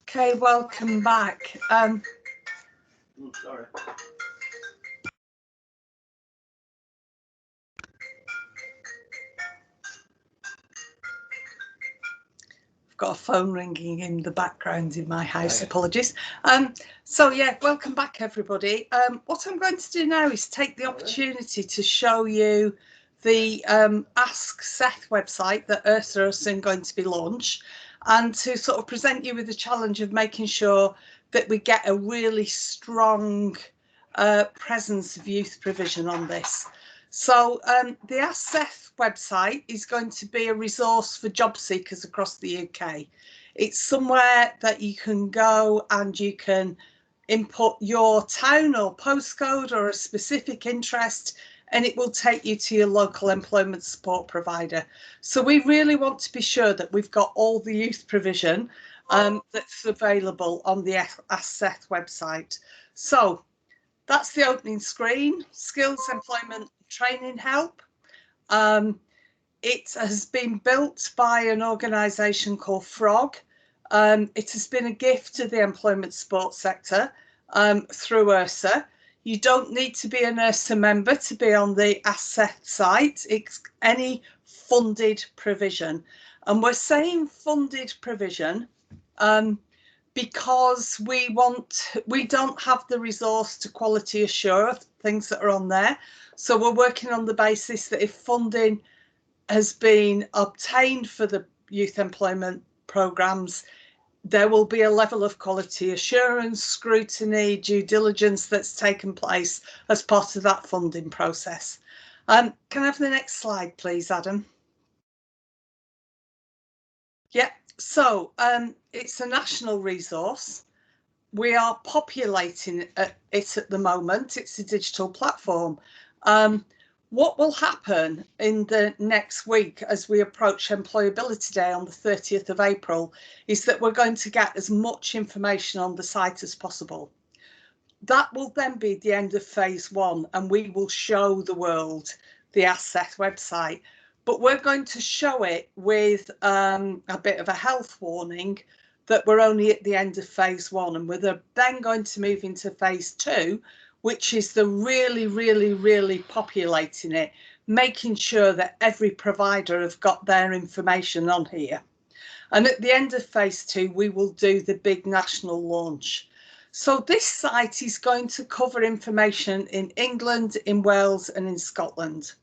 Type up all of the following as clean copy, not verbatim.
Okay, welcome back. Sorry. I've got a phone ringing in the background in my house, Okay. apologies. So yeah, welcome back everybody. What I'm going to do now is take the opportunity to show you the Ask SETH website that ERSA are soon going to be launched, and to sort of present you with the challenge of making sure that we get a really strong presence of youth provision on this. So the Ask SETH website is going to be a resource for job seekers across the UK. It's somewhere that you can go and you can input your town or postcode or a specific interest, and it will take you to your local employment support provider. So we really want to be sure that we've got all the youth provision that's available on the Ask SETH website. So that's the opening screen, skills, employment, training help. It has been built by an organisation called Frog. It has been a gift to the employment support sector through ERSA. You don't need to be an ERSA member to be on the Ask SETH site. It's any funded provision. And we're saying funded provision because we don't have the resource to quality assure things that are on there. So we're working on the basis that if funding has been obtained for the youth employment programmes, there will be a level of quality assurance, scrutiny, due diligence that's taken place as part of that funding process. Can I have the next slide, please, Adam? Yeah, so it's a national resource. We are populating it at the moment. It's a digital platform. What will happen in the next week as we approach Employability Day on the 30th of April is that we're going to get as much information on the site as possible. That will then be the end of phase one, and we will show the world the Ask SETH website. But we're going to show it with a bit of a health warning that we're only at the end of phase one, and we're then going to move into phase two, which is the really populating it, making sure that every provider have got their information on here. And at the end of phase two, we will do the big national launch. So this site is going to cover information in England, in Wales and in Scotland.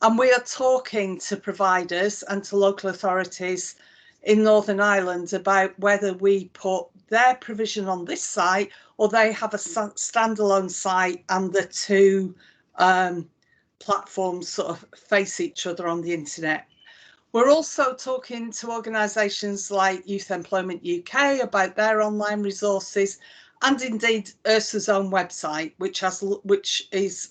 And we are talking to providers and to local authorities in Northern Ireland about whether we put their provision on this site or they have a standalone site and the two platforms sort of face each other on the internet. We're also talking to organisations like Youth Employment UK about their online resources, and indeed ERSA's own website, which is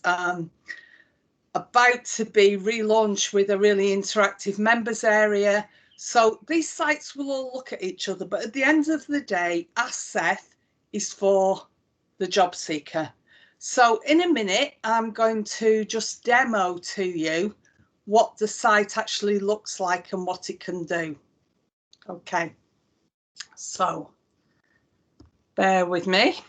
about to be relaunched with a really interactive members area. So these sites will all look at each other, but at the end of the day, Ask SETH is for the job seeker. So in a minute, I'm going to just demo to you what the site actually looks like and what it can do. Okay, so bear with me.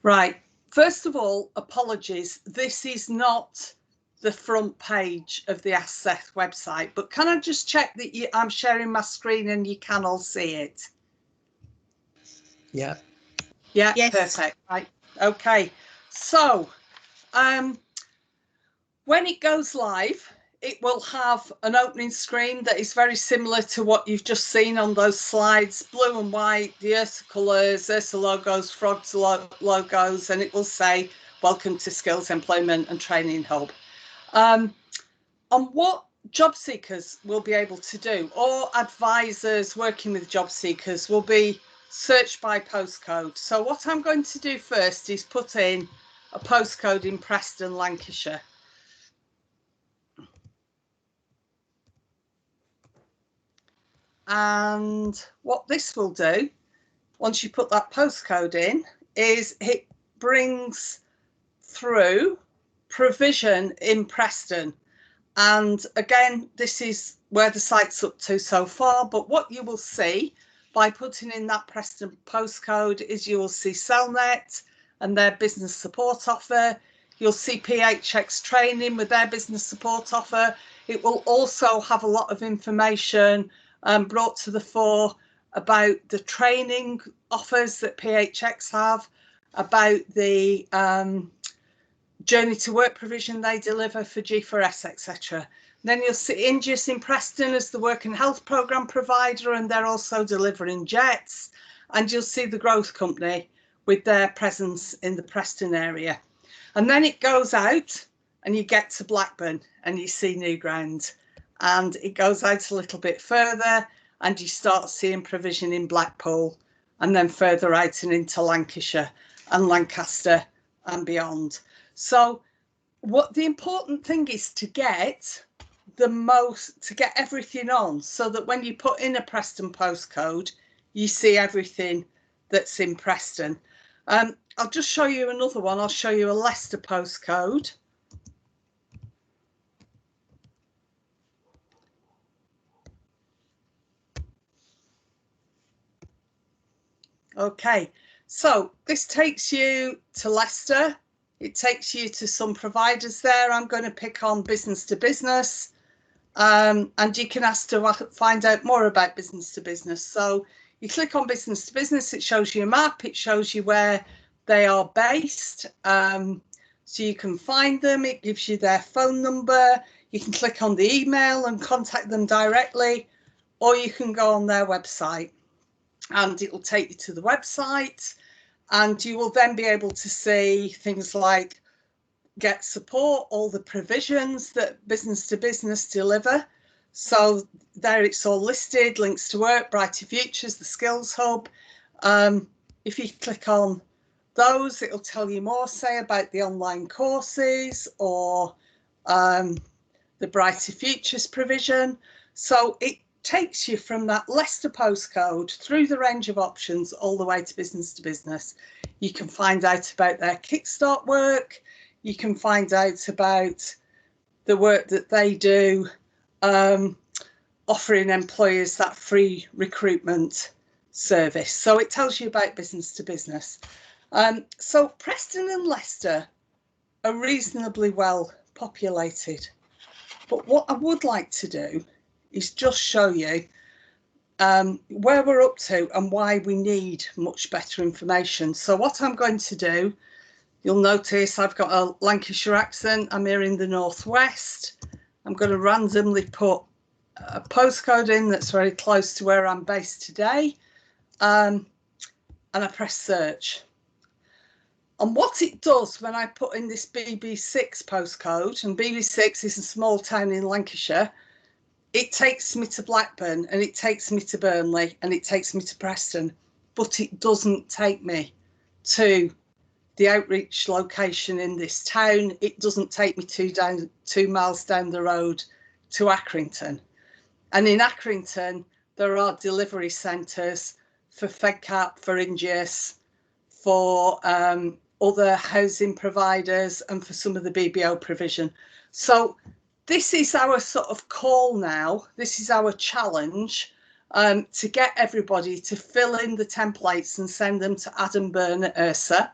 Right, first of all, apologies, this is not the front page of the Ask SETH website, but can I just check that I'm sharing my screen and you can all see it? Yeah. Yeah, Yes. perfect. Right. Okay. So when it goes live, it will have an opening screen that is very similar to what you've just seen on those slides, blue and white, the ERSA colours, ERSA logos, Frog's logos, and it will say, welcome to Skills, Employment and Training Hub. And what job seekers will be able to do, or advisors working with job seekers, will be search by postcode. So what I'm going to do first is put in a postcode in Preston, Lancashire. And what this will do, once you put that postcode in, is it brings through provision in Preston. And again, this is where the site's up to so far, but what you will see by putting in that Preston postcode is you will see Cellnet and their business support offer. You'll see PHX training with their business support offer. It will also have a lot of information brought to the fore about the training offers that PHX have, about the journey to work provision they deliver for G4S, etc. Then you'll see Ingeus in Preston as the work and health programme provider, and they're also delivering jets. And you'll see the growth company with their presence in the Preston area. And then it goes out and you get to Blackburn and you see Newground. And it goes out a little bit further and you start seeing provision in Blackpool, and then further out and into Lancashire and Lancaster and beyond. So what the important thing is to get everything on, so that when you put in a Preston postcode, you see everything that's in Preston. I'll just show you another one. I'll show you a Leicester postcode. Okay, so this takes you to Leicester. It takes you to some providers there. I'm going to pick on business to business, and you can ask to find out more about business to business. So you click on business to business, it shows you a map, it shows you where they are based, so you can find them. It gives you their phone number. You can click on the email and contact them directly, or you can go on their website and it will take you to the website, and you will then be able to see things like get support, all the provisions that business to business deliver. So there it's all listed, links to work, Brighter Futures, the Skills Hub. If you click on those, it'll tell you more, say, about the online courses or the Brighter Futures provision. So it takes you from that Leicester postcode through the range of options all the way to business. You can find out about their Kickstart work. You can find out about the work that they do, offering employers that free recruitment service. So it tells you about business to business. So Preston and Leicester are reasonably well populated. But what I would like to do is just show you where we're up to and why we need much better information. So what I'm going to do, you'll notice I've got a Lancashire accent. I'm here in the northwest. I'm going to randomly put a postcode in that's very close to where I'm based today, and I press search. And what it does when I put in this BB6 postcode, and BB6 is a small town in Lancashire, it takes me to Blackburn and it takes me to Burnley and it takes me to Preston, but it doesn't take me to the outreach location in this town. It doesn't take me 2 miles down the road to Accrington. And in Accrington, there are delivery centres for FedCap, for Ingeus, for other housing providers, and for some of the BBO provision. So this is our sort of call now. This is our challenge, to get everybody to fill in the templates and send them to Adam Byrne at ERSA.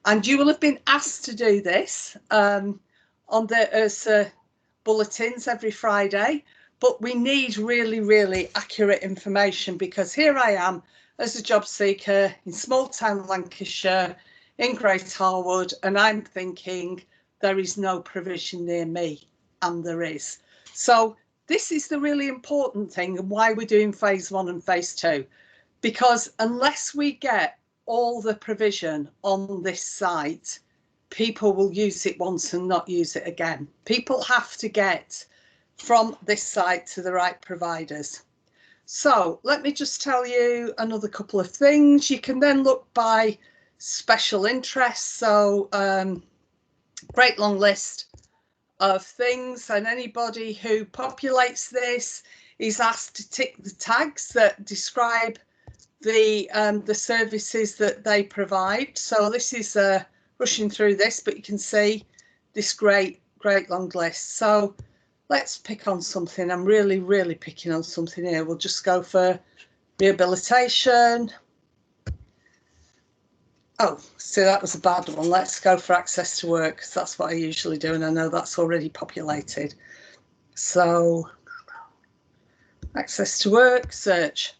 And you will have been asked to do this on the ERSA bulletins every Friday. But we need really, really accurate information, because here I am as a job seeker in small town Lancashire, in Great Harwood, and I'm thinking there is no provision near me, and there is. So this is the really important thing, and why we're doing phase 1 and phase 2, because unless we get all the provision on this site, people will use it once and not use it again. People have to get from this site to the right providers. So let me just tell you another couple of things. You can then look by special interests. So great long list of things, and anybody who populates this is asked to tick the tags that describe the services that they provide. So this is rushing through this, but you can see this great long list. So let's pick on something. I'm really picking on something here. We'll just go for rehabilitation. Oh, see, that was a bad one. Let's go for access to work, because that's what I usually do, and I know that's already populated. So access to work, search.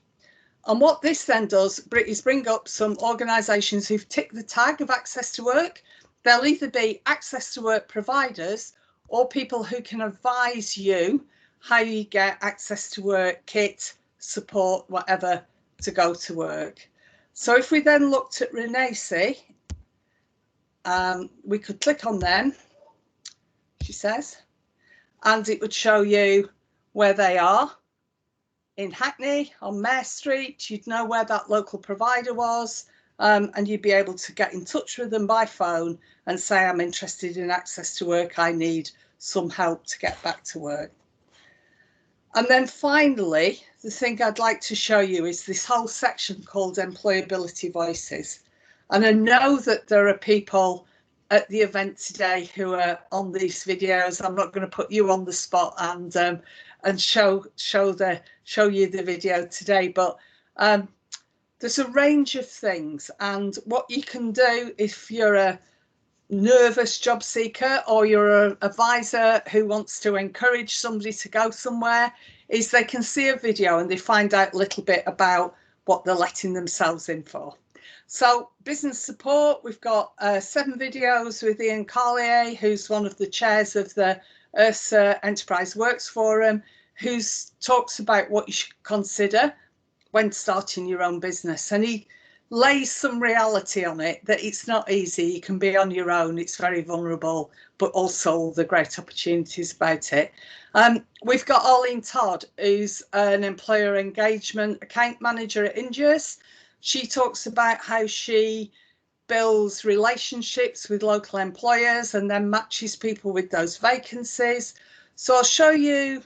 And what this then does is bring up some organisations who've ticked the tag of access to work. They'll either be access to work providers or people who can advise you how you get access to work, kit, support, whatever, to go to work. So if we then looked at Renacy, we could click on them, she says, and it would show you where they are. In Hackney, on Mare Street, you'd know where that local provider was, and you'd be able to get in touch with them by phone and say, I'm interested in access to work, I need some help to get back to work. And then finally, the thing I'd like to show you is this whole section called Employability Voices. And I know that there are people at the event today who are on these videos. I'm not going to put you on the spot and show you the video today, but there's a range of things, and what you can do if you're a nervous job seeker or you're an advisor who wants to encourage somebody to go somewhere is they can see a video and they find out a little bit about what they're letting themselves in for. So business support, we've got 7 videos with Ian Carlier, who's one of the chairs of the ERSA Enterprise Works Forum, who talks about what you should consider when starting your own business. And he lays some reality on it, that it's not easy, you can be on your own, it's very vulnerable, but also the great opportunities about it. We've got Arlene Todd, who's an employer engagement account manager at Ingeus. She talks about how she builds relationships with local employers and then matches people with those vacancies. So I'll show you.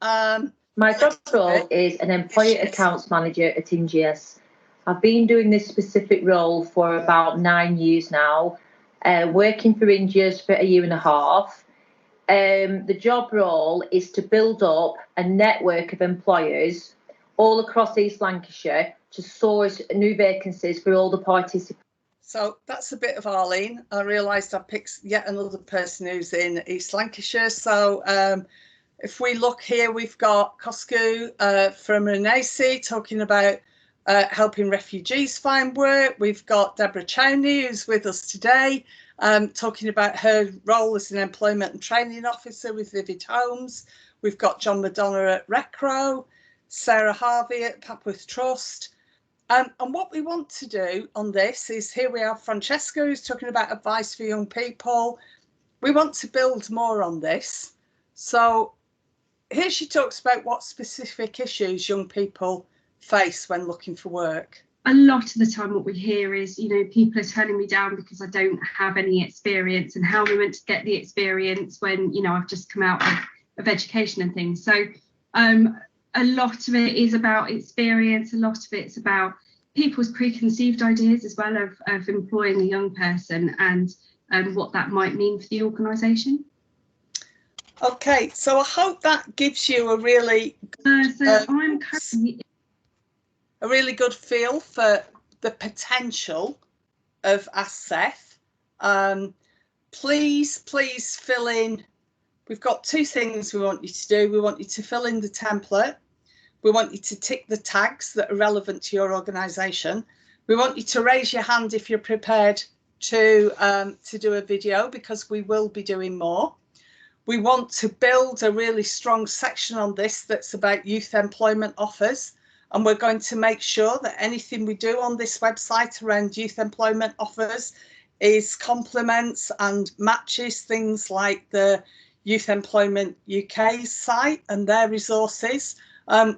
My job role is an employer accounts manager at Ingeus. I've been doing this specific role for about 9 years now, working for Ingeus for 1.5 years. The job role is to build up a network of employers all across East Lancashire to source new vacancies for all the participants. So that's a bit of Arlene. I realised I picked yet another person who's in East Lancashire. So if we look here, we've got Coscu from Renacy talking about helping refugees find work. We've got Deborah Chowney, who's with us today, talking about her role as an employment and training officer with Vivid Homes. We've got John Madonna at Recro, Sarah Harvey at Papworth Trust. And what we want to do on this is, here we have Francesca, who's talking about advice for young people. We want to build more on this. So here she talks about what specific issues young people face when looking for work. A lot of the time what we hear is, you know, people are turning me down because I don't have any experience, and how am I meant to get the experience when, you know, I've just come out of education and things. So a lot of it is about experience, a lot of it's about people's preconceived ideas as well of employing a young person and what that might mean for the organisation. Okay, so I hope that gives you a really good feel for the potential of SETH. Please fill in. We've got 2 things we want you to do. We want you to fill in the template. We want you to tick the tags that are relevant to your organisation. We want you to raise your hand if you're prepared to do a video, because we will be doing more. We want to build a really strong section on this that's about youth employment offers. And we're going to make sure that anything we do on this website around youth employment offers is complements and matches things like the Youth Employment UK site and their resources.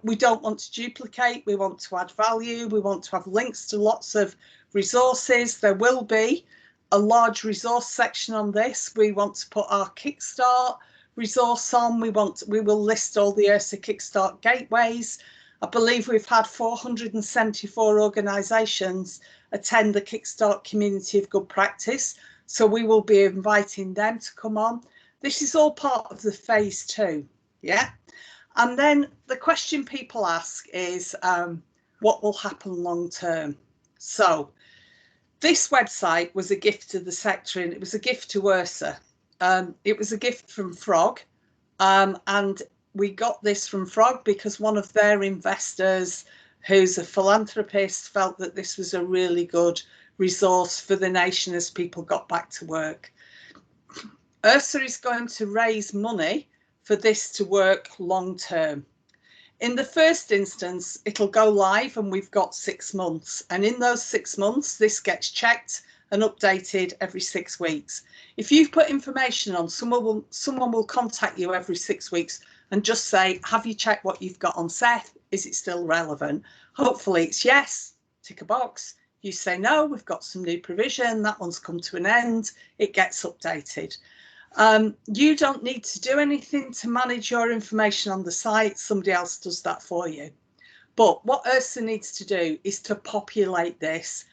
We don't want to duplicate, we want to add value, we want to have links to lots of resources. There will be a large resource section on this. We want to put our Kickstart resource on. We will list all the ERSA Kickstart gateways. I believe we've had 474 organisations attend the Kickstart Community of Good Practice, so we will be inviting them to come on. This is all part of the phase 2, yeah? And then the question people ask is, what will happen long term? So this website was a gift to the sector, and it was a gift to ERSA. It was a gift from Frog, and we got this from Frog because one of their investors, who's a philanthropist, felt that this was a really good resource for the nation as people got back to work. ERSA is going to raise money for this to work long term. In the first instance, it'll go live and we've got 6 months. And in those 6 months, this gets checked and updated every 6 weeks. If you've put information on, someone will contact you every 6 weeks and just say, have you checked what you've got on SETH? Is it still relevant? Hopefully it's yes, tick a box. You say, no, we've got some new provision. That one's come to an end. It gets updated. You don't need to do anything to manage your information on the site. Somebody else does that for you. But what ERSA needs to do is to populate this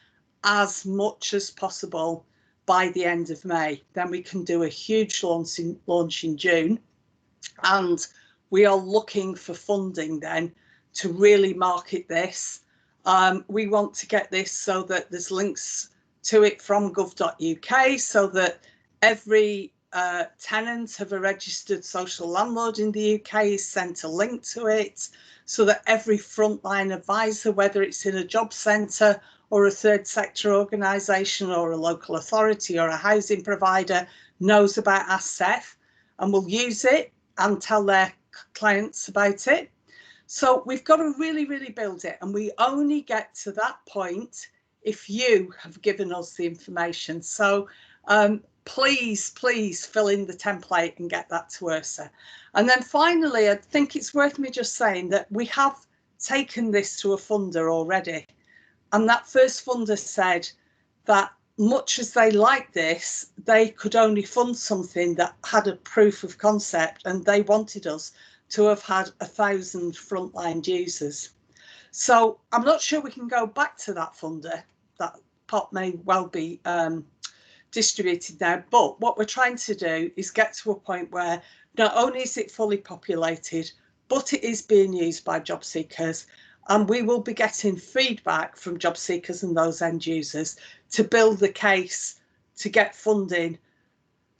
as much as possible by the end of May. Then we can do a huge launch in June. And we are looking for funding then to really market this. We want to get this so that there's links to it from gov.uk, so that every tenant of a registered social landlord in the UK is sent a link to it, so that every frontline advisor, whether it's in a job centre or a third sector organisation or a local authority or a housing provider, knows about our SETH and will use it and tell their clients about it. So we've got to really, really build it, and we only get to that point if you have given us the information. So please fill in the template and get that to ERSA. And then finally, I think it's worth me just saying that we have taken this to a funder already. And that first funder said that much as they like this, they could only fund something that had a proof of concept, and they wanted us to have had 1,000 frontline users. So I'm not sure we can go back to that funder. That pot may well be distributed now, but what we're trying to do is get to a point where not only is it fully populated, but it is being used by job seekers, and we will be getting feedback from job seekers and those end users to build the case to get funding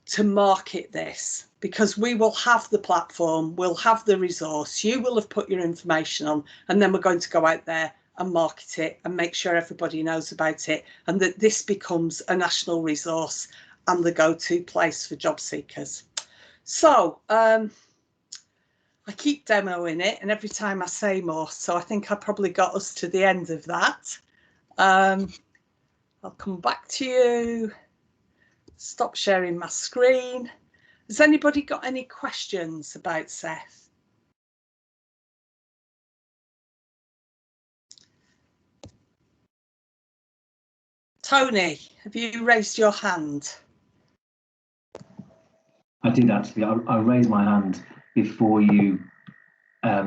to market this, because we will have the platform, we'll have the resource, you will have put your information on, and then we're going to go out there and market it and make sure everybody knows about it, and that this becomes a national resource and the go-to place for job seekers. So I keep demoing it, and every time I say more, so I think I probably got us to the end of that. I'll come back to you. Stop sharing my screen. Has anybody got any questions about SETH? Tony, have you raised your hand? I did actually. I raised my hand before you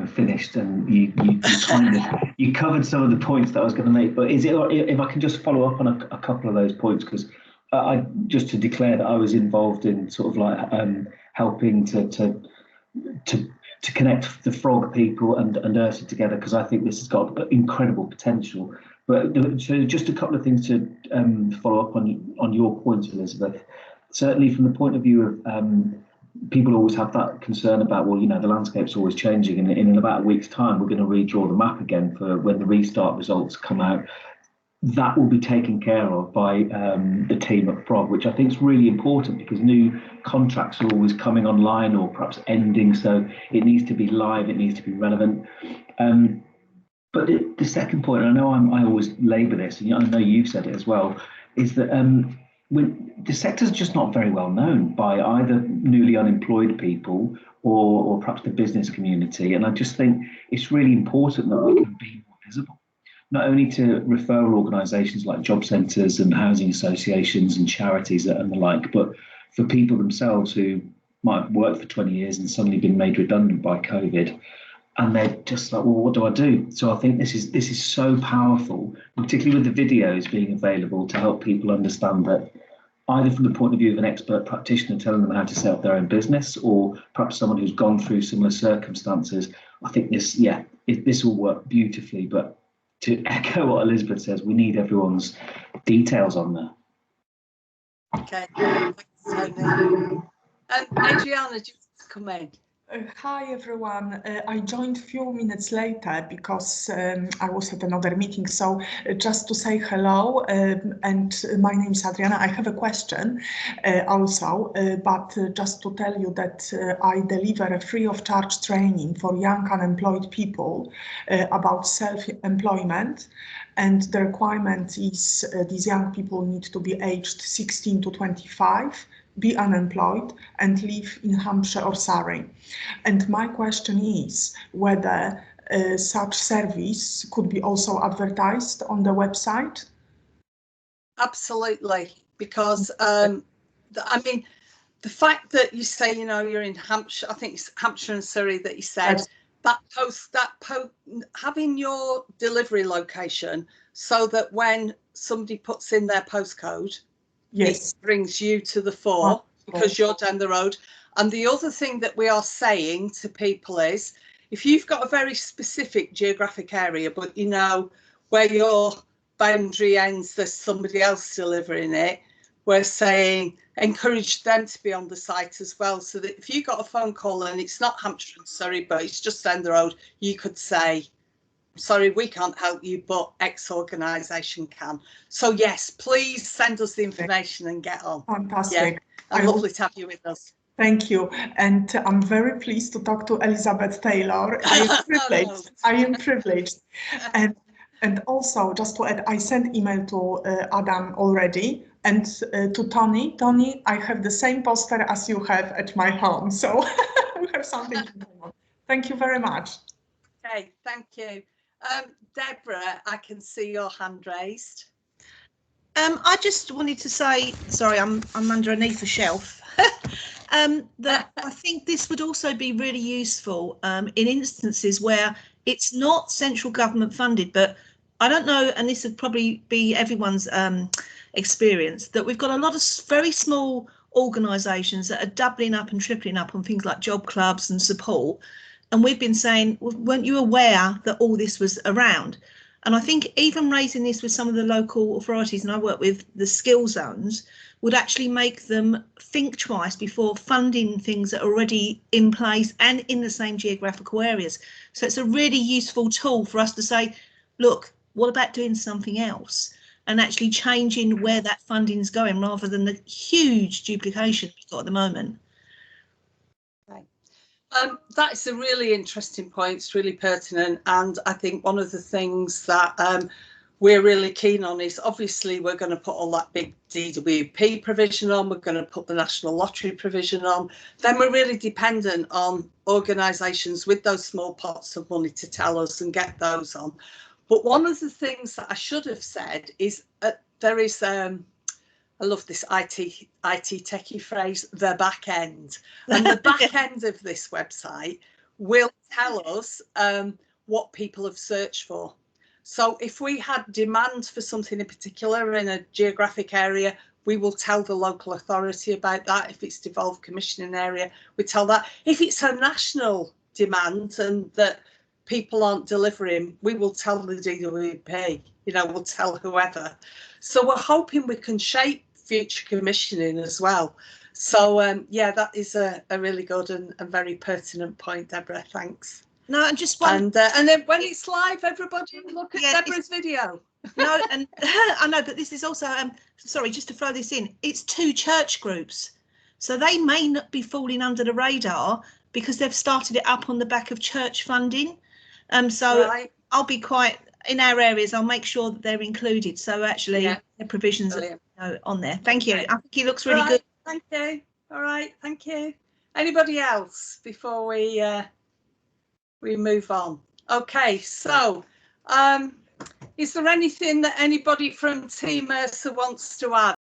finished, and you kind of you covered some of the points that I was going to make. But is it, if I can just follow up on a couple of those points, because I just to declare that I was involved in sort of like helping to connect the Frog people and ERSA together, because I think this has got incredible potential. But so just a couple of things to follow up on your points, Elizabeth. Certainly from the point of view of people always have that concern about, well, you know, the landscape's always changing, and in about a week's time we're going to redraw the map again for when the restart results come out. That will be taken care of by the team at Frog, which I think is really important, because new contracts are always coming online or perhaps ending, so it needs to be live, it needs to be relevant. But the second point, and I know I always labour this, and I know you've said it as well, is that when the sector's just not very well known by either newly unemployed people or perhaps the business community, and I just think it's really important that we can be more visible, not only to referral organisations like job centres and housing associations and charities and the like, but for people themselves who might have worked for 20 years and suddenly been made redundant by COVID, and they're just like, well, what do I do? So I think this is so powerful, particularly with the videos being available to help people understand that either from the point of view of an expert practitioner telling them how to set up their own business, or perhaps someone who's gone through similar circumstances. I think this will work beautifully. But to echo what Elizabeth says, we need everyone's details on there. Okay, thanks, Tony. Adriana, just come in. Hi everyone. I joined a few minutes later because I was at another meeting. So just to say hello, and my name is Adriana. I have a question also, but just to tell you that I deliver a free of charge training for young unemployed people about self-employment. And the requirement is these young people need to be aged 16 to 25, be unemployed, and live in Hampshire or Surrey. And my question is whether such service could be also advertised on the website? Absolutely, because I mean, the fact that you say, you know, you're in Hampshire, I think it's Hampshire and Surrey that you said, yes. that post, having your delivery location so that when somebody puts in their postcode, yes, it brings you to the fore because you're down the road. And the other thing that we are saying to people is, if you've got a very specific geographic area, but you know where your boundary ends, there's somebody else delivering it, we're saying encourage them to be on the site as well, so that if you got a phone call and it's not Hampshire and Surrey, but it's just down the road, you could say, sorry, we can't help you, but X organisation can. So yes, please send us the information and get on. Fantastic. Yeah, and lovely to have you with us. Thank you. And I'm very pleased to talk to Elizabeth Taylor. I am privileged. I am privileged. And also, just to add, I sent email to Adam already, and to Tony. Tony, I have the same poster as you have at my home. So we have something in common. Thank you very much. Okay, thank you. Deborah, I can see your hand raised. I just wanted to say, sorry, I'm underneath a shelf, that I think this would also be really useful in instances where it's not central government funded, but I don't know, and this would probably be everyone's experience, that we've got a lot of very small organisations that are doubling up and tripling up on things like job clubs and support. And we've been saying, well, weren't you aware that all this was around? And I think even raising this with some of the local authorities, and I work with the skill zones, would actually make them think twice before funding things that are already in place and in the same geographical areas. So it's a really useful tool for us to say, look, what about doing something else? And actually changing where that funding is going rather than the huge duplication we've got at the moment. That's a really interesting point. It's really pertinent, and I think one of the things that we're really keen on is, obviously we're going to put all that big DWP provision on, we're going to put the National Lottery provision on, then we're really dependent on organisations with those small pots of money to tell us and get those on. But one of the things that I should have said is there is I love this IT techie phrase, the back end. And the back end of this website will tell us what people have searched for. So if we had demand for something in particular in a geographic area, we will tell the local authority about that. If it's devolved commissioning area, we tell that. If it's a national demand and that people aren't delivering, we will tell the DWP, you know, we'll tell whoever. So we're hoping we can shape future commissioning as well. So yeah, that is a really good and very pertinent point, Deborah. Thanks. No, and just one. And then when it's live, everybody look at Deborah's video. No, and I know, but this is also sorry, just to throw this in. It's 2 church groups, so they may not be falling under the radar because they've started it up on the back of church funding. So right. I'll be quite, in our areas, I'll make sure that they're included. So actually, the provisions are on there. Thank you. I think it looks really good. Thank you. All right. Thank you. Anybody else before we move on? Okay. So, is there anything that anybody from Team ERSA wants to add?